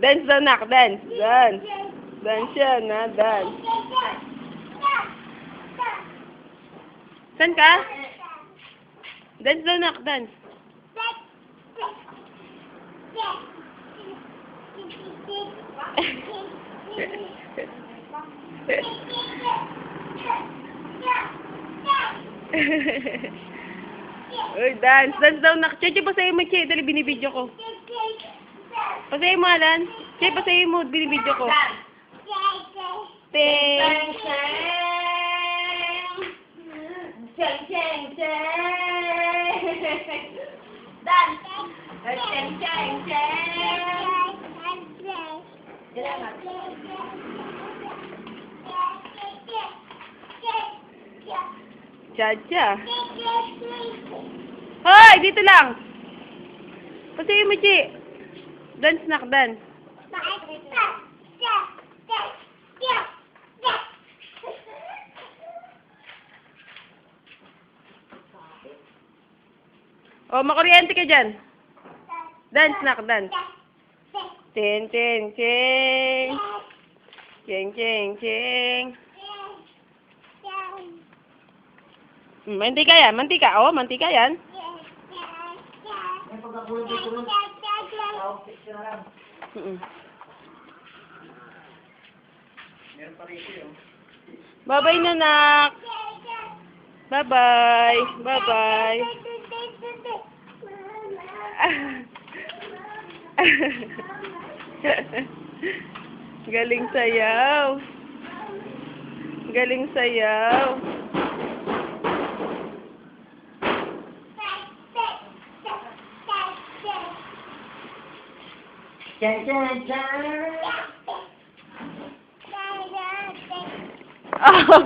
Dance daw, nak. Dance. Dance. Dance yan, ha? Dance. Saan ka? Dance daw, nak. Dance. Uy, dance. Dance daw, nak. Che, pasayo mo, Che. Dali, binibidyo ko. Pasayo mo, Alan. Che, pasayo mo. Binibidyo ko. Ting. Cheng, cheng, cheng. Dance. Cheng, cheng, cheng. Cha-cha. Hoy, dito lang. Pasayo mo, Che. Dance, nak. Dance. Oh, makuryente ka dyan. Dance, nak. Dance. Ching, ching, ching. Ching, ching, ching. Mantika yan. Mantika. Oh, mantika yan. Bye-bye, nanak. Bye-bye. Bye-bye. Galing sayaw. Galing sayaw. Cheng, cheng, cheng. Oh,